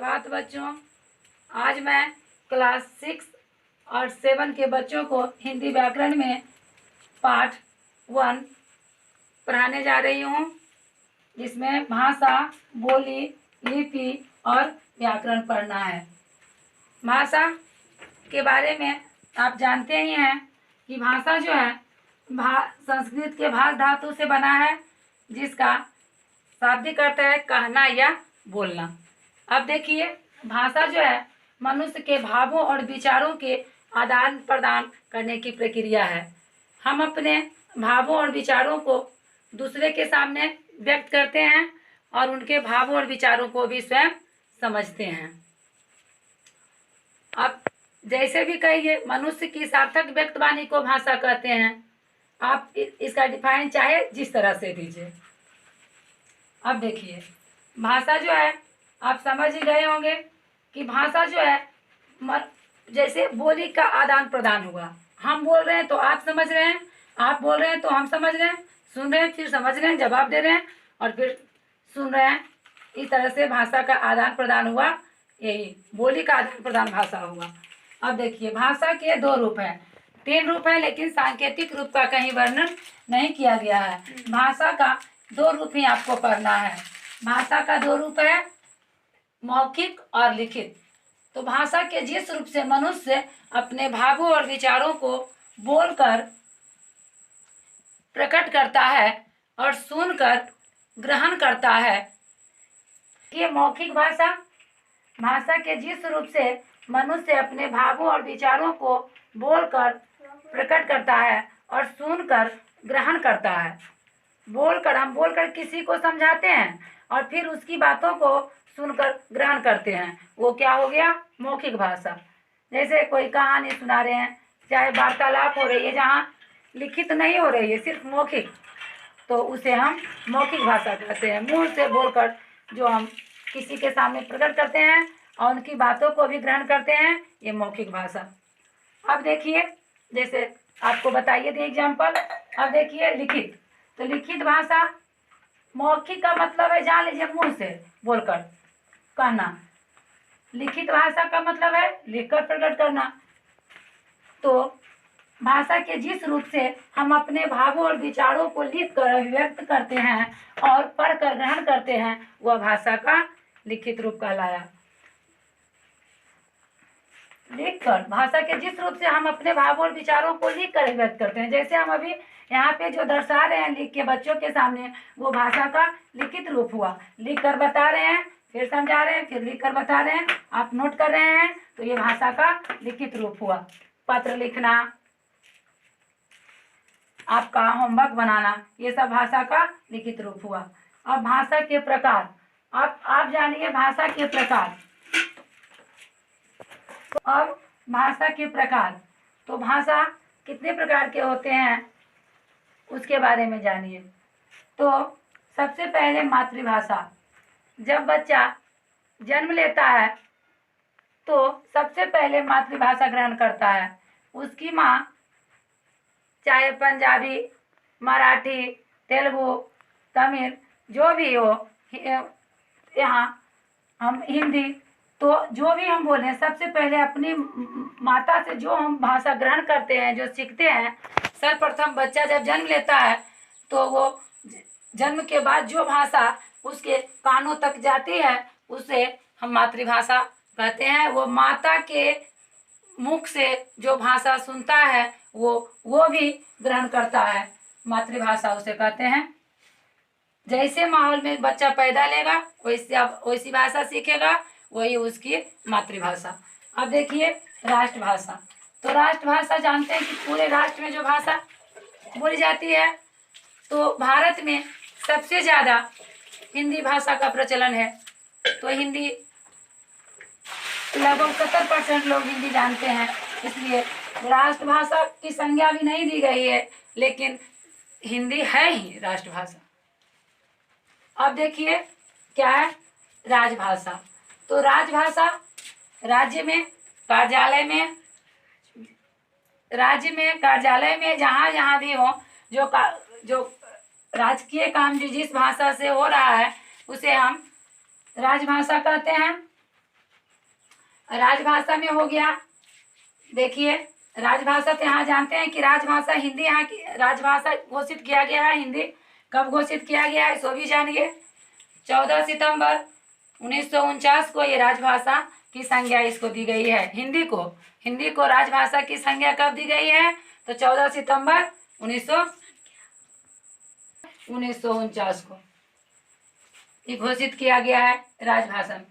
सुप्रभात बच्चों। आज मैं क्लास 6 और 7 के बच्चों को हिंदी व्याकरण में पाठ 1 पढ़ाने जा रही हूँ, जिसमें भाषा, बोली, लिपि और व्याकरण पढ़ना है। भाषा के बारे में आप जानते ही हैं कि भाषा जो है संस्कृत के भाष धातु से बना है, जिसका शाब्दिक अर्थ है कहना या बोलना। अब देखिए, भाषा जो है मनुष्य के भावों और विचारों के आदान प्रदान करने की प्रक्रिया है। हम अपने भावों और विचारों को दूसरे के सामने व्यक्त करते हैं और उनके भावों और विचारों को भी स्वयं समझते हैं। अब जैसे भी कहिए, मनुष्य की सार्थक व्यक्त वाणी को भाषा कहते हैं। आप इसका डिफाइन चाहे जिस तरह से दीजिए। अब देखिए, भाषा जो है आप समझ ही गए होंगे कि भाषा जो है जैसे बोली का आदान प्रदान हुआ। हम बोल रहे हैं तो आप समझ रहे हैं, आप बोल रहे हैं तो हम समझ रहे हैं, सुन रहे हैं फिर समझ रहे हैं, जवाब दे रहे हैं और फिर सुन रहे हैं। इस तरह से भाषा का आदान प्रदान हुआ, यही बोली का आदान प्रदान भाषा हुआ। अब देखिए, भाषा के 2 रूप हैं, 3 रूप है, लेकिन सांकेतिक रूप का कहीं वर्णन नहीं किया गया है। भाषा का 2 रूप ही आपको पढ़ना है। भाषा का 2 रूप है, मौखिक और लिखित। तो भाषा के जिस रूप से मनुष्य अपने भावों और विचारों को बोलकर प्रकट करता है और सुनकर ग्रहण करता है, ये मौखिक भाषा। भाषा के जिस रूप से मनुष्य अपने भावों और विचारों को बोलकर प्रकट करता है और सुनकर ग्रहण करता है। हम बोलकर किसी को समझाते हैं और फिर उसकी बातों को सुनकर ग्रहण करते हैं, वो क्या हो गया? मौखिक भाषा। जैसे कोई कहानी सुना रहे हैं, चाहे वार्तालाप हो रही है जहाँ लिखित नहीं हो रही है, सिर्फ मौखिक, तो उसे हम मौखिक भाषा कहते हैं। मुंह से बोलकर जो हम किसी के सामने प्रकट करते हैं और उनकी बातों को भी ग्रहण करते हैं, ये मौखिक भाषा। अब देखिए, जैसे आपको बताइए थे एग्जाम्पल। अब देखिए लिखित। तो लिखित भाषा, मौखिक का मतलब है जान लीजिए मुंह से बोलकर कहना। लिखित भाषा का मतलब है लिखकर प्रकट करना। तो भाषा के जिस रूप से हम अपने भावों और विचारों को लिखकर अभिव्यक्त करते हैं और पढ़कर ग्रहण करते हैं, वह भाषा का लिखित रूप कहलाया। लिखकर, भाषा के जिस रूप से हम अपने भावों और विचारों को लिखकर व्यक्त करते हैं, जैसे हम अभी यहाँ पे जो दर्शा रहे हैं लिख के बच्चों के सामने, वो भाषा का लिखित रूप हुआ। लिख कर बता रहे हैं, फिर समझा रहे हैं, फिर लिख कर बता रहे हैं, आप नोट कर रहे हैं, तो ये भाषा का लिखित रूप हुआ। पत्र लिखना, आपका होमवर्क बनाना, ये सब भाषा का लिखित रूप हुआ। अब भाषा के प्रकार, आप जानिए भाषा के प्रकार। तो अब भाषा के प्रकार, तो भाषा कितने प्रकार के होते हैं उसके बारे में जानिए। तो सबसे पहले मातृभाषा। जब बच्चा जन्म लेता है तो सबसे पहले मातृभाषा ग्रहण करता है। उसकी माँ चाहे पंजाबी, मराठी, तेलुगु, तमिल जो भी हो, यहाँ हम हिंदी, तो जो भी हम बोलें, सबसे पहले अपनी माता से जो हम भाषा ग्रहण करते हैं, जो सीखते हैं, सर्वप्रथम बच्चा जब जन्म लेता है तो वो जन्म के बाद जो भाषा उसके कानों तक जाती है, उसे हम मातृभाषा कहते हैं। वो माता के मुख से जो भाषा सुनता है वो भी ग्रहण करता है, मातृभाषा उसे कहते हैं। जैसे माहौल में बच्चा पैदा लेगा वैसी भाषा सीखेगा, वही उसकी मातृभाषा। अब देखिए राष्ट्रभाषा। तो राष्ट्रभाषा जानते हैं कि पूरे राष्ट्र में जो भाषा बोली जाती है, तो भारत में सबसे ज़्यादा हिंदी भाषा का प्रचलन है। तो हिंदी लगभग 70% लोग हिंदी जानते हैं, इसलिए राष्ट्रभाषा की संज्ञा भी नहीं दी गई है, लेकिन हिंदी है ही राष्ट्रभाषा। अब देखिए क्या है राजभाषा। तो राजभाषा राज्य में कार्यालय में जहाँ भी हो, जो राजकीय काम जिस भाषा से हो रहा है, उसे हम राजभाषा कहते हैं। राजभाषा में हो गया, देखिए राजभाषा तो यहाँ जानते हैं कि राजभाषा हिंदी यहाँ की राजभाषा घोषित किया गया है। हिंदी कब घोषित किया गया है सो भी जानिए। 14 सितंबर 1949 को ये राजभाषा की संज्ञा इसको दी गई है। हिंदी को राजभाषा की संज्ञा कब दी गई है? तो 14 सितंबर 1949 को ये घोषित किया गया है राजभाषा में।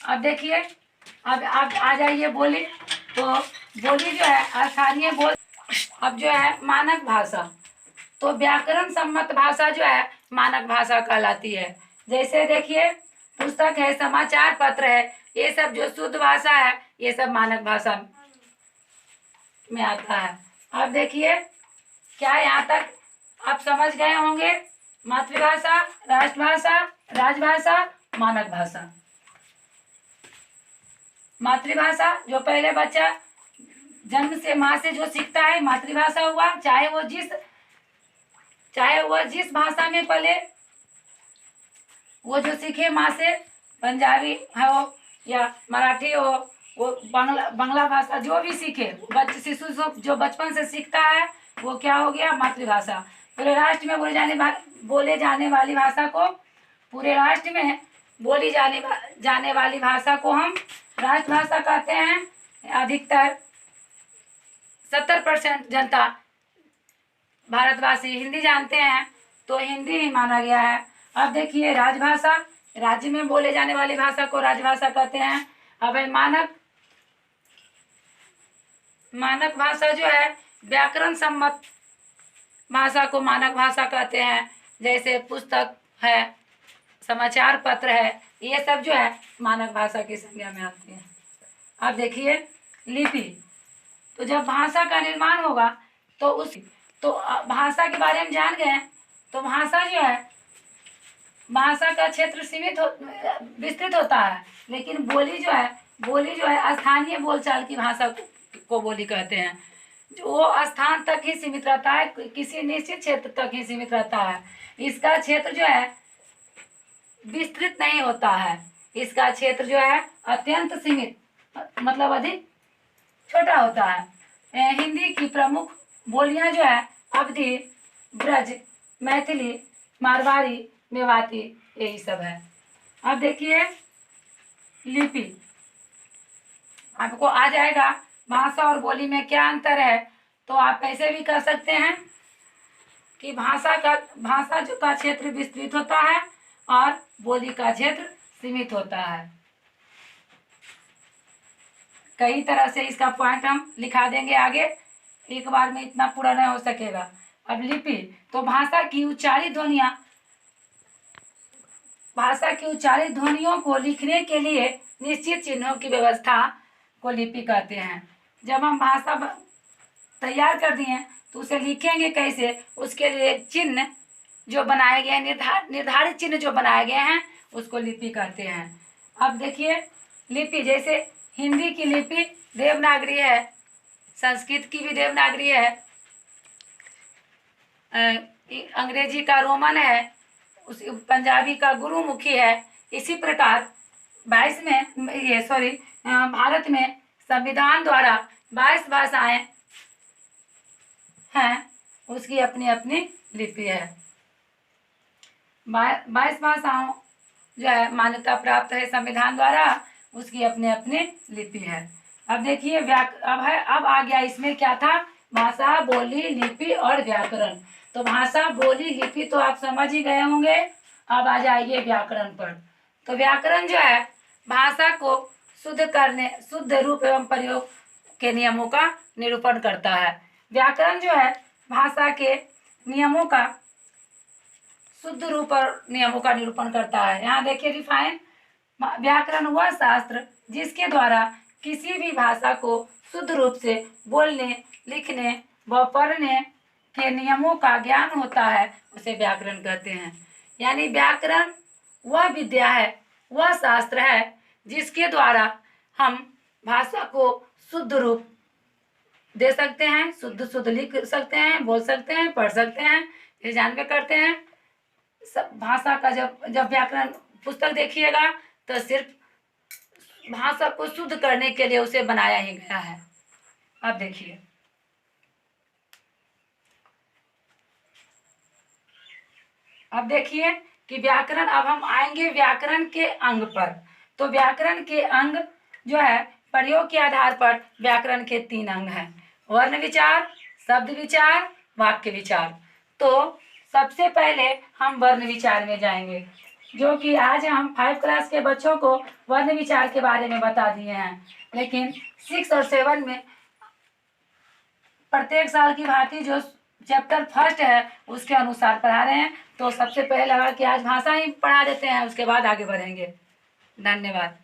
अब देखिए, अब आप आ जाइए बोली। तो बोली जो है स्थानीय बोल। अब जो है मानक भाषा, तो व्याकरण सम्मत भाषा जो है मानक भाषा कहलाती है। जैसे देखिए पुस्तक है, समाचार पत्र है, ये सब जो शुद्ध भाषा है ये सब मानक भाषा में आता है। अब देखिए क्या यहाँ तक आप समझ गए होंगे? मातृभाषा, राष्ट्रभाषा, राजभाषा, मानक भाषा। मातृभाषा जो पहले बच्चा जन्म से माँ से जो सीखता है मातृभाषा हुआ, चाहे वो जिस भाषा में पले वो जो सीखे माँ से, पंजाबी हो या मराठी हो, वो बांग्ला भाषा जो भी सीखे, शिशु जो बचपन से सीखता है वो क्या हो गया? मातृभाषा। पूरे राष्ट्र में बोले जाने वाली भाषा को, पूरे राष्ट्र में बोली जाने वाली भाषा को हम राष्ट्रभाषा कहते हैं। अधिकतर 70% जनता भारतवासी हिंदी जानते हैं तो हिंदी ही माना गया है। अब देखिए राजभाषा, राज्य में बोले जाने वाली भाषा को राजभाषा कहते हैं। अब है मानक भाषा जो है व्याकरण सम्मत भाषा को मानक भाषा कहते हैं। जैसे पुस्तक है, समाचार पत्र है, ये सब जो है मानक भाषा की संज्ञा में आती है। अब देखिए लिपि, तो जब भाषा का निर्माण होगा तो भाषा के बारे में जान गए। तो भाषा जो है, भाषा का क्षेत्र विस्तृत होता है, लेकिन बोली जो है स्थानीय बोलचाल की भाषा को बोली कहते हैं। वो स्थान तक ही सीमित रहता है, किसी निश्चित क्षेत्र तक ही सीमित रहता है। इसका क्षेत्र जो है विस्तृत नहीं होता है, इसका क्षेत्र जो है अत्यंत सीमित, मतलब अधिक छोटा होता है। हिंदी की प्रमुख बोलियां जो है अवधी, ब्रज, मैथिली, मारवाड़ी, मेवाती, यही सब है। अब देखिए लिपि, आपको आ जाएगा भाषा और बोली में क्या अंतर है। तो आप ऐसे भी कह सकते हैं कि भाषा का क्षेत्र विस्तृत होता है और बोली का क्षेत्र सीमित होता है। कई तरह से इसका पॉइंट हम लिखा देंगे आगे, एक बार में इतना पूरा नहीं हो सकेगा। अब लिपि, तो भाषा की उच्चारित ध्वनियों को लिखने के लिए निश्चित चिन्हों की व्यवस्था को लिपि कहते हैं। जब हम भाषा तैयार कर दिए तो उसे लिखेंगे कैसे, उसके लिए चिन्ह जो बनाए गए हैं, निर्धारित चिन्ह जो बनाए गए हैं उसको लिपि कहते हैं। अब देखिए लिपि, जैसे हिंदी की लिपि देवनागरी है, संस्कृत की भी देवनागरी है, अंग्रेजी का रोमन है, पंजाबी का गुरुमुखी है। इसी प्रकार भारत में संविधान द्वारा 22 भाषाएं हैं, उसकी अपनी अपनी लिपि है। 22 भाषाओं जो है मान्यता प्राप्त है संविधान द्वारा, उसकी अपनी अपनी लिपि है। अब देखिए अब आ गया इसमें क्या था, भाषा, बोली, लिपि और व्याकरण। तो भाषा, बोली, लिपि तो आप समझ ही गए होंगे। अब आ जाइए व्याकरण पर। तो व्याकरण जो है भाषा को शुद्ध रूप एवं प्रयोग के नियमों का निरूपण करता है। व्याकरण जो है भाषा के नियमों का शुद्ध रूप और नियमों का निरूपण करता है। यहाँ देखिए रिफाइन, व्याकरण वह शास्त्र जिसके द्वारा किसी भी भाषा को शुद्ध रूप से बोलने, लिखने व पढ़ने के नियमों का ज्ञान होता है, उसे व्याकरण कहते हैं। यानी व्याकरण वह विद्या है, वह शास्त्र है जिसके द्वारा हम भाषा को शुद्ध रूप दे सकते हैं, शुद्ध लिख सकते हैं, बोल सकते हैं, पढ़ सकते हैं, ये जानकर करते हैं। सब भाषा का जब व्याकरण पुस्तक देखिएगा तो सिर्फ भाषा को शुद्ध करने के लिए उसे बनाया ही गया है। अब देखिए, कि व्याकरण, अब हम आएंगे व्याकरण के अंग पर। तो व्याकरण के अंग जो है, प्रयोग के आधार पर व्याकरण के 3 अंग हैं: वर्ण विचार, शब्द विचार, वाक्य विचार। तो सबसे पहले हम वर्ण विचार में जाएंगे, जो कि आज हम 5 क्लास के बच्चों को वर्ण विचार के बारे में बता दिए हैं, लेकिन 6 और 7 में प्रत्येक साल की भांति जो चैप्टर फर्स्ट है उसके अनुसार पढ़ा रहे हैं। तो सबसे पहले लगा कि आज भाषा ही पढ़ा देते हैं, उसके बाद आगे बढ़ेंगे। धन्यवाद।